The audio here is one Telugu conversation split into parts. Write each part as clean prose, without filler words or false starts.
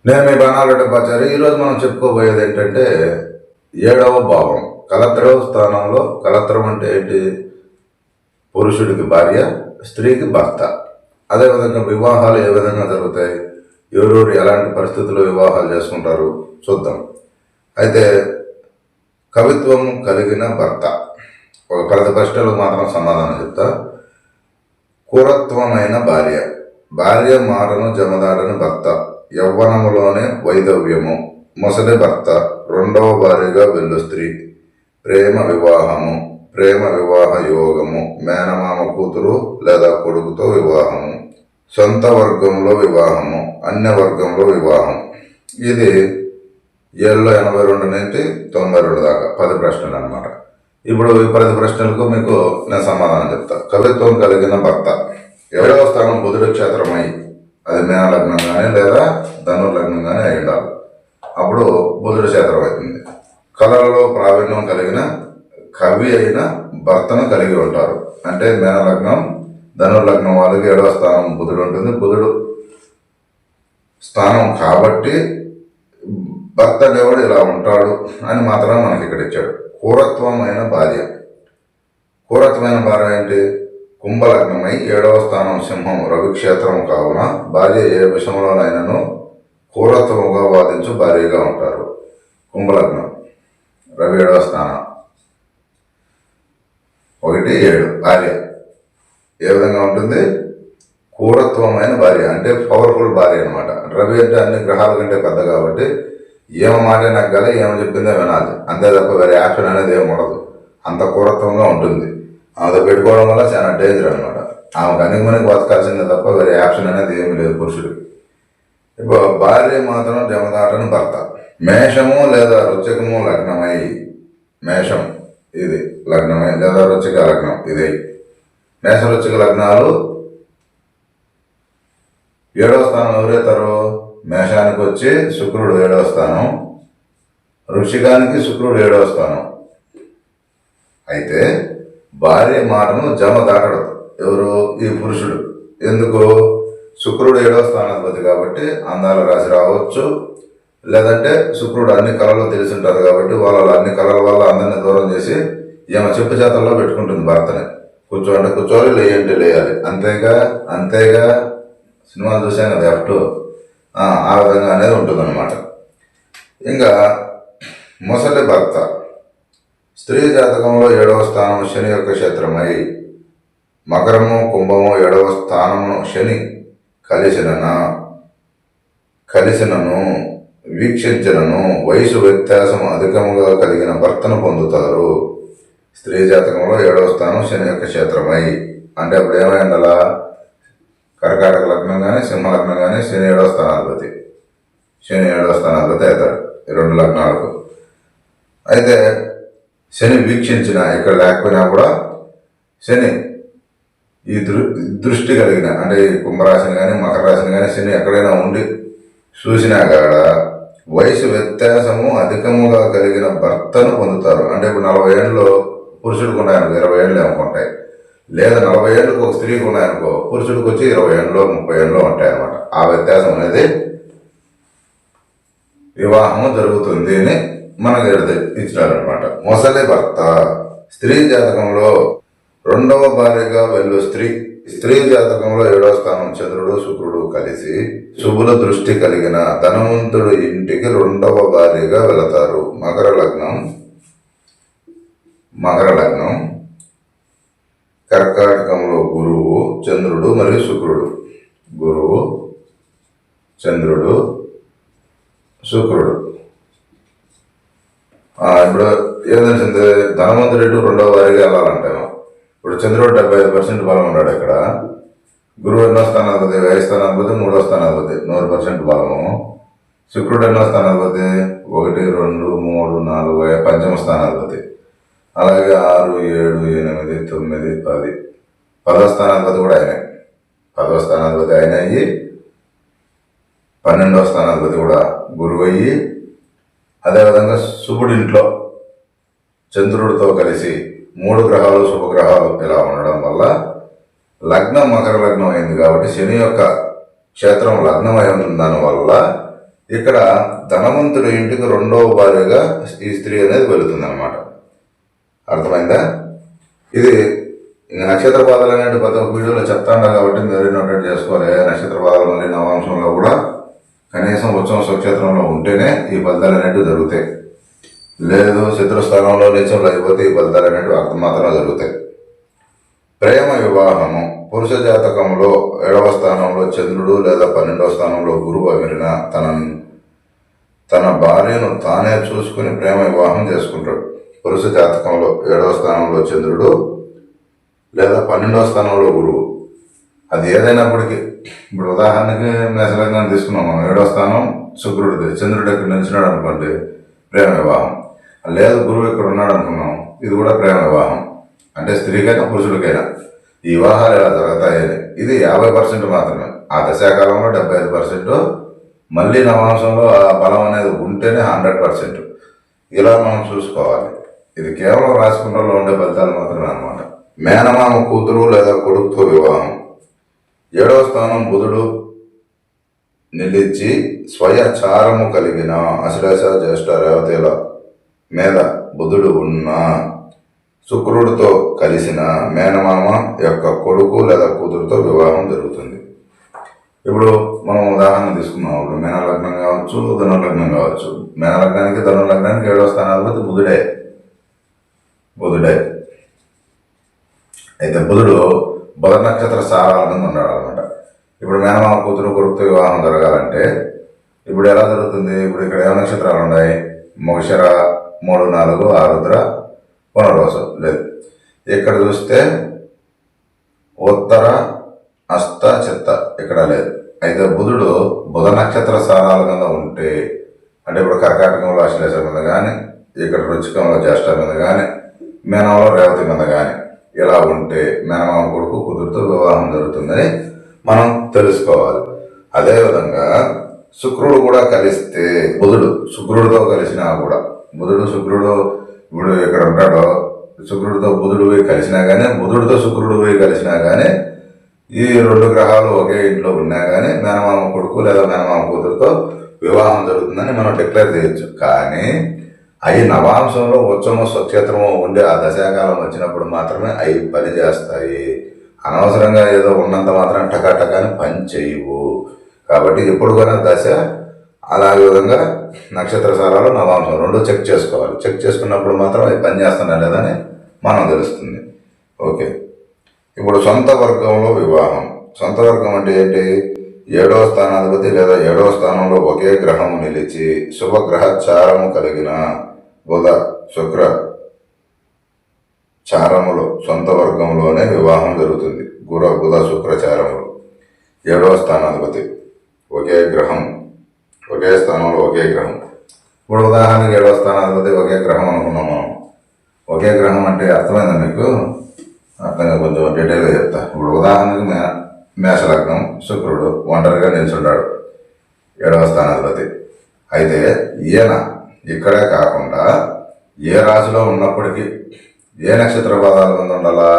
నేను మీ బాణారెడ్డి. ఈరోజు మనం చెప్పుకోబోయేది ఏంటంటే 7వ భావం కలత్రవ స్థానంలో. కలత్రం అంటే ఏంటి? పురుషుడికి భార్య, స్త్రీకి భర్త. అదేవిధంగా వివాహాలు ఏ విధంగా జరుగుతాయి, ఎవరెవరు ఎలాంటి పరిస్థితుల్లో వివాహాలు చేసుకుంటారు చూద్దాం. అయితే కవిత్వం కలిగిన భర్త. ఒక 10 ప్రశ్నలకు మాత్రం సమాధానం చెప్తా. కూరత్వమైన భార్య. భార్య మాటను జమదాటని భర్త. యవ్వనములోనే వైధవ్యము. మొసలి భర్త. 2వ భార్యగా వెళ్ళు స్త్రీ. ప్రేమ వివాహము. ప్రేమ వివాహ యోగము. మేనమామ కూతురు లేదా కొడుకుతో వివాహము. సొంత వర్గంలో వివాహము. అన్య వర్గంలో వివాహం. ఇది 82 నుంచి 92 దాకా 10 ప్రశ్నలు అన్నమాట. ఇప్పుడు ఈ 10 ప్రశ్నలకు మీకు నేను సమాధానం చెప్తా. కవిత్వం కలిగిన భర్త. 7వ స్థానం బుధుడి క్షేత్రమై, అది మేన లగ్నం కానీ లేదా ధనుర్లగ్నం కానీ అయి ఉండాలి. అప్పుడు బుధుడి క్షేత్రం అవుతుంది. కళలలో ప్రావీణ్యం కలిగిన కవి అయిన భర్తను కలిగి ఉంటారు. అంటే మేన లగ్నం, ధనుర్లగ్నం వాళ్ళకి 7వ స్థానం బుధుడు ఉంటుంది. బుధుడు స్థానం కాబట్టి భర్త దేవుడు ఇలా ఉంటాడు అని మాత్రం మనకి ఇక్కడ ఇచ్చాడు. కూరత్వమైన భార్య. కూరత్వమైన భార్య ఏంటి? కుంభలగ్నమై 7వ స్థానం సింహం రవిక్షేత్రం కావున భార్య ఏ విషయంలోనైనాను కూరత్వముగా వాదించు భార్యగా ఉంటారు. కుంభలగ్నం, రవి 7వ స్థానం, 1, 7 భార్య ఏ విధంగా ఉంటుంది? కూరత్వమైన భార్య అంటే పవర్ఫుల్ భార్య అనమాట. రవి అంటే అన్ని గ్రహాల కంటే పెద్ద కాబట్టి ఏమో మాట నగ్గాలి, ఏమో చెప్పిందే వినాలి, అంతే తప్ప వేరే యాక్షన్ అనేది ఏమి ఉండదు. అంత కూరత్వంగా ఉంటుంది. ఆమెతో పెట్టుకోవడం వల్ల చాలా డేంజర్ అనమాట. ఆమెకు అన్ని మనకి బతకాల్సిందే తప్ప వేరే యాక్షన్ అనేది ఏమీ లేదు పురుషుడికి. ఇప్పుడు భార్య మాత్రం జమదాటని భర్త. మేషము లేదా రుచికము లగ్నమై, మేషం ఇది లగ్నమై లేదా రుచిక లగ్నం ఇది. మేష రుచిక లగ్నాలు 7వ స్థానం ఎవరైతారు? మేషానికి వచ్చి శుక్రుడు 7వ స్థానం, వృశ్చికానికి శుక్రుడు 7వ స్థానం. అయితే భార్య మాటను జమ దాటడు ఎవరు? ఈ పురుషుడు. ఎందుకు? శుక్రుడు 7వ స్థానాధిపతి కాబట్టి అందాల రాశి రావచ్చు, లేదంటే శుక్రుడు అన్ని కళలు తెలిసి ఉంటారు కాబట్టి వాళ్ళ అన్ని కళల వల్ల అందరినీ దూరం చేసి ఈమె చెప్పు చేతల్లో పెట్టుకుంటుంది భర్తని. కూర్చోంటే కూర్చోవాలి, లేయంటే లేయాలి, అంతేగా సినిమాలు చూసాం కదా ఎఫ్టు, ఆ విధంగా అనేది ఉంటుందన్నమాట. ఇంకా మొసలి భర్త. స్త్రీ జాతకంలో 7వ స్థానం శని యొక్క క్షేత్రమై మకరము కుంభము 7వ స్థానమును శని కలిసినను వీక్షించినను వయసు వ్యత్యాసం అధికముగా కలిగిన భర్తను పొందుతారు. స్త్రీ జాతకంలో 7వ స్థానం శని యొక్క క్షేత్రమై అంటే అప్పుడు ఏమైందలా? కర్కాటక లగ్నం కానీ సింహ లగ్నం కానీ శని 7వ స్థానాధిపతి అవుతాడు ఈ 2 లగ్నాలకు. అయితే శని వీక్షించిన ఇక్కడ లేకపోయినా కూడా శని ఈ దృష్టి కలిగిన అంటే ఈ కుంభరాశిని కానీ మకర రాశిని కానీ శని ఎక్కడైనా ఉండి చూసినా కాడ వయసు వ్యత్యాసము అధికముగా కలిగిన భర్తను పొందుతారు. అంటే ఇప్పుడు 40 ఏళ్ళలో పురుషుడికి ఉన్నాయనుకో 20 ఏళ్ళు ఏమనుకుంటాయి, లేదా 40 ఏళ్ళకు ఒక స్త్రీకి ఉన్నాయనుకో పురుషుడికి వచ్చి 20 ఏళ్ళలో 30 ఏళ్ళలో ఉంటాయి అన్నమాట. ఆ వ్యత్యాసం అనేది వివాహము జరుగుతుంది అని మనకు ఇచ్చినారనమాట. మొసలి భర్త. స్త్రీ జాతకంలో 2వ భార్యగా వెళ్ళు స్త్రీ. స్త్రీ జాతకంలో 7వ స్థానం చంద్రుడు శుక్రుడు కలిసి శుభుల దృష్టి కలిగిన ధనవంతుడు ఇంటికి 2వ భార్యగా వెళతారు. మకర లగ్నం కర్కాటకంలో గురువు చంద్రుడు మరియు శుక్రుడు. గురువు చంద్రుడు శుక్రుడు. ఇప్పుడు ఏం తెలిసింది? ధనవంతుడు 2వ వారిగా వెళ్ళాలంటాను. ఇప్పుడు చంద్రుడు 75% బలం ఉన్నాడు ఇక్కడ. గురువు 8వ స్థానాధిపతి, వ్యయ స్థానాధిపతి, 3వ స్థానాధిపతి 100% బలము. శుక్రుడు 8వ స్థానాధిపతి 1, 2, 3, 4 పంచమ స్థానాధిపతి. అలాగే 6, 7, 8, 9, 10 10వ స్థానాధిపతి కూడా ఆయనే. 10వ స్థానాధిపతి ఆయన అయ్యి 12వ స్థానాధిపతి కూడా గురువు అయ్యి, అదేవిధంగా శుభుడింట్లో చంద్రుడితో కలిసి 3 గ్రహాలు శుభగ్రహాలు ఇలా ఉండడం వల్ల లగ్నం మకర లగ్నం అయింది కాబట్టి శని యొక్క క్షేత్రం లగ్నం అయి ఉన్న దానివల్ల ఇక్కడ ధనవంతుడి ఇంటికి రెండవ భార్యగా ఈ స్త్రీ అనేది వెళుతుంది అనమాట. అర్థమైందా? ఇది నక్షత్ర బాధలు అనేవి ప్రతి ఒక్క వీడియోలో చెప్తాను కాబట్టి మీరు నోటెడ్ చేసుకోవాలి. నక్షత్ర బాధలు మళ్ళీ నవాంశంలో కూడా కనీసం ఉత్సవం స్వక్షేత్రంలో ఉంటేనే ఈ ఫలితాలు అనేవి జరుగుతాయి. లేదు శత్రుస్థానంలో నీచంలో అయిపోతే ఈ ఫలితాలు అనేవి అర్థం మాత్రమే జరుగుతాయి. ప్రేమ వివాహము పురుష జాతకంలో 7వ స్థానంలో చంద్రుడు లేదా 12వ స్థానంలో గురువు అమిరిన తన భార్యను తానే చూసుకుని ప్రేమ వివాహం చేసుకుంటాడు. పురుష జాతకంలో 7వ స్థానంలో చంద్రుడు లేదా 12వ స్థానంలో గురువు, అది ఏదైనప్పటికీ ఇప్పుడు ఉదాహరణకి మేషలగ్నాన్ని తీసుకున్నాము, 7వ స్థానం శుక్రుడిది, చంద్రుడు ఇక్కడ నిలిచినాడు అనుకోండి ప్రేమ వివాహం. లేదు గురువు ఇక్కడ ఉన్నాడు అనుకున్నాం, ఇది కూడా ప్రేమ వివాహం. అంటే స్త్రీకైనా పురుషుడికైనా ఈ వివాహాలు ఎలా జరుగుతాయని. ఇది 50% మాత్రమే. ఆ దశాకాలంలో 75%, మళ్ళీ నవాంశంలో ఆ బలం అనేది ఉంటేనే 100%. ఇలా మనం చూసుకోవాలి. ఇది కేవలం రాశికుండలో ఉండే ఫలితాలు మాత్రమే అనమాట. మేనమామ కూతురు లేదా కొడుకుతో వివాహం 7వ స్థానం బుధుడు నిలిచి స్వయచారము కలిగిన అశ్లేష జ్యేష్ఠ రేవతిల మీద బుధుడు ఉన్న శుక్రుడితో కలిసిన మేనమామ యొక్క కొడుకు లేదా కూతురుతో వివాహం జరుగుతుంది. ఇప్పుడు మనం ఉదాహరణ తీసుకున్నాం. ఇప్పుడు మేనలగ్నం కావచ్చు, ధనుర్లగ్నం కావచ్చు. మేనలగ్నానికి ధనుర్లగ్నానికి 7వ స్థానాధిపతి బుధుడే. అయితే బుధుడు బుధ నక్షత్ర సారాల మీద ఉన్నాడు అనమాట. ఇప్పుడు మేనమామ కూతురు కొడుకుతో వివాహం జరగాలంటే ఇప్పుడు ఎలా జరుగుతుంది? ఇప్పుడు ఇక్కడ ఏ నక్షత్రాలు ఉన్నాయి? మగశిర 3, 4, ఆరుద్ర, పునర్వసు. లేదు, ఇక్కడ చూస్తే ఉత్తర, అస్త, చిత్త ఇక్కడ లేదు. అయితే బుధుడు బుధ నక్షత్ర సారాల మీద ఉంటే, అంటే ఇప్పుడు కర్కాటకంలో అశ్లేష మీద కానీ, ఇక్కడ రుచికంలో జ్యేష్ఠ మీద కానీ, మేనంలో రేవతి మీద కానీ ఇలా ఉంటే మేనమామ కొడుకు కూతురుతో వివాహం జరుగుతుందని మనం తెలుసుకోవాలి. అదేవిధంగా శుక్రుడు కూడా కలిస్తే, బుధుడు శుక్రుడితో కలిసినా కూడా, శుక్రుడు ఇప్పుడు ఇక్కడ ఉంటాడో శుక్రుడితో బుధుడు పోయి కలిసినా కానీ, బుధుడితో శుక్రుడు పోయి కలిసినా కానీ, ఈ 2 గ్రహాలు ఒకే ఇంట్లో ఉన్నా కానీ మేనమామ కొడుకు లేదా మేనమామ కూతురుతో వివాహం జరుగుతుందని మనం డిక్లేర్ చేయొచ్చు. కానీ అవి నవాంశంలో ఉత్సవము స్వక్షేత్రము ఉండే ఆ దశాకాలం వచ్చినప్పుడు మాత్రమే అవి పని చేస్తాయి. అనవసరంగా ఏదో ఉన్నంత మాత్రం టకాటకాని పని చేయవు. కాబట్టి ఎప్పుడు కూడా దశ అలాగే విధంగా నక్షత్ర సారాలు నవాంశం 2 చెక్ చేసుకోవాలి. చెక్ చేసుకున్నప్పుడు మాత్రం అవి పని చేస్తున్నా లేదని మనం తెలుస్తుంది. ఓకే, ఇప్పుడు సొంత వర్గంలో వివాహం. సొంత వర్గం అంటే ఏంటి? 7వ స్థానాధిపతి లేదా 7వ స్థానంలో ఒకే గ్రహము నిలిచి శుభగ్రహ చారము కలిగిన బుధ శుక్ర చారములు సొంత వర్గంలోనే వివాహం జరుగుతుంది. బుధ శుక్ర చారములు 7వ స్థానాధిపతి ఒకే గ్రహం, ఒకే స్థానంలో ఒకే గ్రహం. ఇప్పుడు ఉదాహరణకి 7వ స్థానాధిపతి ఒకే గ్రహం అనుకున్నాం మనం. ఒకే గ్రహం అంటే అర్థమైందా మీకు? అర్థంగా కొంచెం డీటెయిల్గా చెప్తా. ఇప్పుడు ఉదాహరణకి మేషలగ్నం శుక్రుడు ఒంటరిగా నిల్చున్నాడు 7వ స్థానాధిపతి. అయితే ఈయన ఇక్కడే కాకుండా ఏ రాశిలో ఉన్నప్పటికీ ఏ నక్షత్ర పదాల మీద ఉండాలా?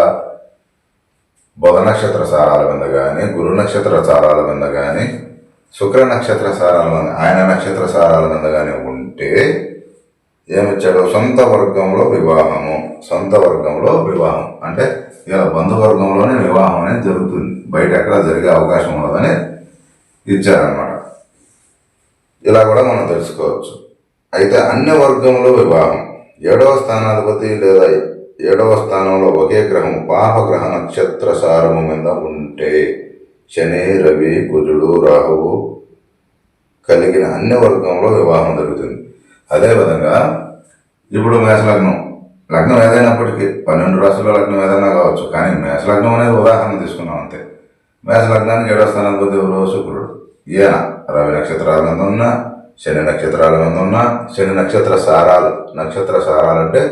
బుధ నక్షత్ర సారాల మీద కానీ, గురు నక్షత్ర సారాల మీద కానీ, శుక్ర నక్షత్ర సారాల మీద, ఆయన నక్షత్ర సారాల మీద కానీ ఉంటే ఏమిచ్చాడు? సొంత వర్గంలో వివాహము. సొంత వర్గంలో వివాహం అంటే ఇలా బంధువర్గంలోనే వివాహం అనేది జరుగుతుంది, బయట ఎక్కడ జరిగే అవకాశం ఉండదని ఇచ్చారనమాట. ఇలా కూడా మనం తెలుసుకోవచ్చు. అయితే అన్ని వర్గంలో వివాహం 7వ స్థానాధిపతి లేదా 7వ స్థానంలో ఒకే గ్రహం పాపగ్రహ నక్షత్ర సారము మీద ఉంటే, శని, రవి, కుజుడు, రాహువు కలిగిన అన్ని వర్గంలో వివాహం జరుగుతుంది. అదేవిధంగా ఇప్పుడు మేషలగ్నం, లగ్నం ఏదైనప్పటికీ 12 రాశుల లగ్నం ఏదైనా కావచ్చు, కానీ మేషలగ్నం అనేది ఉదాహరణ తీసుకున్నాం అంతే. మేషలగ్నానికి 7వ స్థానాధిపతి ఎవరు? శుక్రుడు. ఈయన రవి నక్షత్రాల మీద ఉన్నా, శని నక్షత్రాల మీద ఉన్నా, శని నక్షత్ర సారాలు అంటే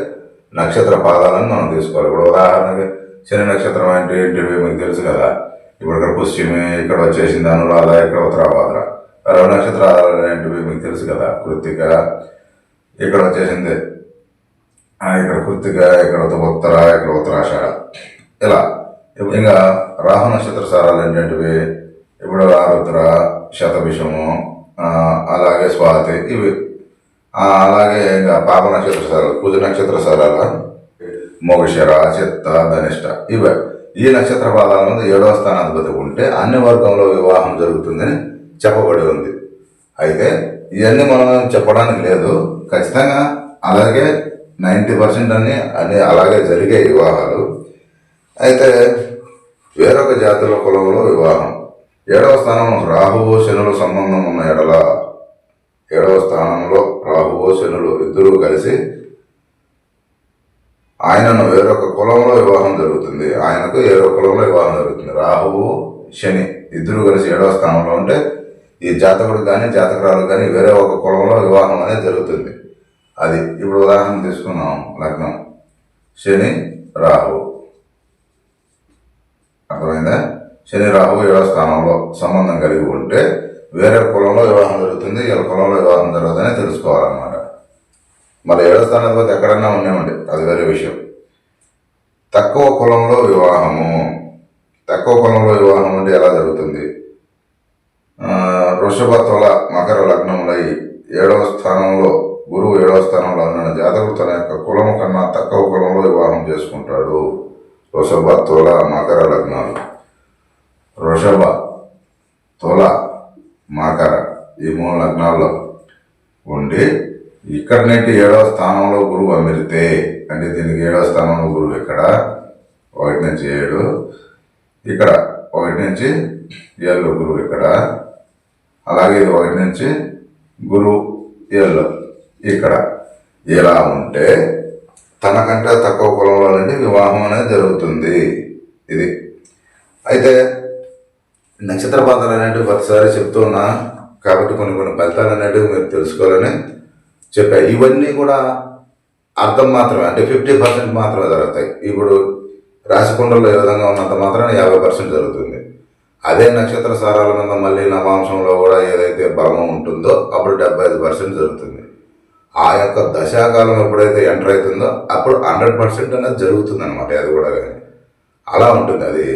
నక్షత్ర పాదాలను మనం తీసుకోవాలి. ఇప్పుడు ఉదాహరణకి శని నక్షత్రం అంటే ఏంటివి మీకు తెలుసు కదా. ఇప్పుడు ఇక్కడ పుష్యమి, ఇక్కడ వచ్చేసింది అనురాధ, ఇక్కడ ఉత్తరాభాద్ర. రవి నక్షత్రాలు ఏంటివి మీకు తెలుసు కదా. కృత్తిక, ఇక్కడ వచ్చేసింది ఇక్కడ కృత్తిక, ఇక్కడ ఉత్తర, ఇక్కడ ఉత్తరాషాఢ. ఇలా ఇంకా రాహు నక్షత్ర సారాలు ఏంటంటివి? ఇప్పుడు ఆరుద్ర, శతభిషము, అలాగే స్వాతి ఇవి అలాగే ఇంకా పాప నక్షత్ర సారాలు కుజ నక్షత్ర సారాల మోగిషర చిత్త ధనిష్ట ఇవి ఈ నక్షత్ర పాదాల మీద 7వ స్థానాధిపతి ఉంటే అన్ని వర్గంలో వివాహం జరుగుతుందని చెప్పబడి ఉంది. అయితే ఇవన్నీ మనం చెప్పడానికి లేదు, ఖచ్చితంగా అలాగే 90% అన్ని అలాగే జరిగే వివాహాలు. అయితే వేరొక జాతుల కులంలో వివాహం 7వ స్థానంలో రాహువు శనులు సంబంధం ఉన్న ఎడల 7వ స్థానంలో రాహువు శనులు ఇద్దరూ కలిసి ఆయనను వేరొక కులంలో వివాహం జరుగుతుంది, ఆయనకు వేరొక కులంలో వివాహం జరుగుతుంది. రాహువు శని ఇద్దరు కలిసి 7వ స్థానంలో ఉంటే ఈ జాతకుడు కానీ జాతకురాలు కానీ వేరే ఒక కులంలో వివాహం అనేది జరుగుతుంది. అది ఇప్పుడు ఉదాహరణ తీసుకున్నాం, లగ్నం శని రాహువు, అర్థమైందా? శని రాహువు 7వ స్థానంలో సంబంధం కలిగి ఉంటే వేరే కులంలో వివాహం జరుగుతుంది, వీళ్ళ కులంలో వివాహం జరుగుతుందని తెలుసుకోవాలన్నమాట. మరి 7వ స్థానాధిపతి ఎక్కడన్నా ఉండేవండి, అది వేరే విషయం. తక్కువ కులంలో వివాహము అంటే ఎలా జరుగుతుంది? వృషభ తుల మకర లగ్నములై 7వ స్థానంలో గురువు 7వ స్థానంలో ఉన్న జాతకుడు తన యొక్క కులము కన్నా తక్కువ కులంలో వివాహం చేసుకుంటాడు. వృషభ తుల మకర లగ్నాలు, వృషభ తుల మకర ఈ 3 లగ్నాల్లో ఉండి ఇక్కడ నుండి 7వ స్థానంలో గురువు అమిరితే, అంటే దీనికి 7వ స్థానంలో గురువు ఇక్కడ 1 నుంచి 7, ఇక్కడ 1 నుంచి 7 గురువు ఇక్కడ, అలాగే 1 నుంచి గురువు 7 ఇక్కడ. ఇలా ఉంటే తనకంటే తక్కువ కులంలో నుండి వివాహం అనేది జరుగుతుంది. ఇది అయితే నక్షత్ర పాత్రలు అనేటివి ప్రతిసారి చెప్తున్నా కాబట్టి కొన్ని ఫలితాలు అనేటివి మీరు తెలుసుకోవాలని చెప్పా. ఇవన్నీ కూడా అర్థం మాత్రమే, అంటే 50% మాత్రమే జరుగుతాయి. ఇప్పుడు రాశికుండలో ఏ విధంగా ఉన్నంత మాత్రాన 50% జరుగుతుంది. అదే నక్షత్ర సారాల మీద మళ్ళీ నవాంశంలో కూడా ఏదైతే బలం ఉంటుందో అప్పుడు 75% జరుగుతుంది. ఆ యొక్క దశాకాలం ఎప్పుడైతే ఎంటర్ అవుతుందో అప్పుడు 100% అనేది జరుగుతుంది అనమాట. అది కూడా కానీ అలా ఉంటుంది. అది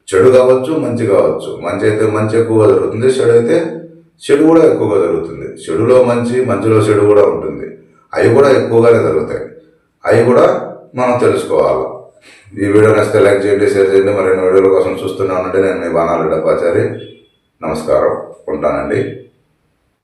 చెడు కావచ్చు, మంచి కావచ్చు. మంచి అయితే మంచి ఎక్కువగా జరుగుతుంది, చెడు అయితే చెడు కూడా ఎక్కువగా జరుగుతుంది. చెడులో మంచి, మంచిలో చెడు కూడా ఉంటుంది. అవి కూడా ఎక్కువగానే జరుగుతాయి. అవి కూడా మనం తెలుసుకోవాలి. ఈ వీడియో నచ్చితే లైక్ చేయండి, షేర్ చేయండి. మరిన్ని వీడియోల కోసం చూస్తున్నానంటే నేను మీ బాణాలు డబ్బాచారి. నమస్కారం, ఉంటానండి.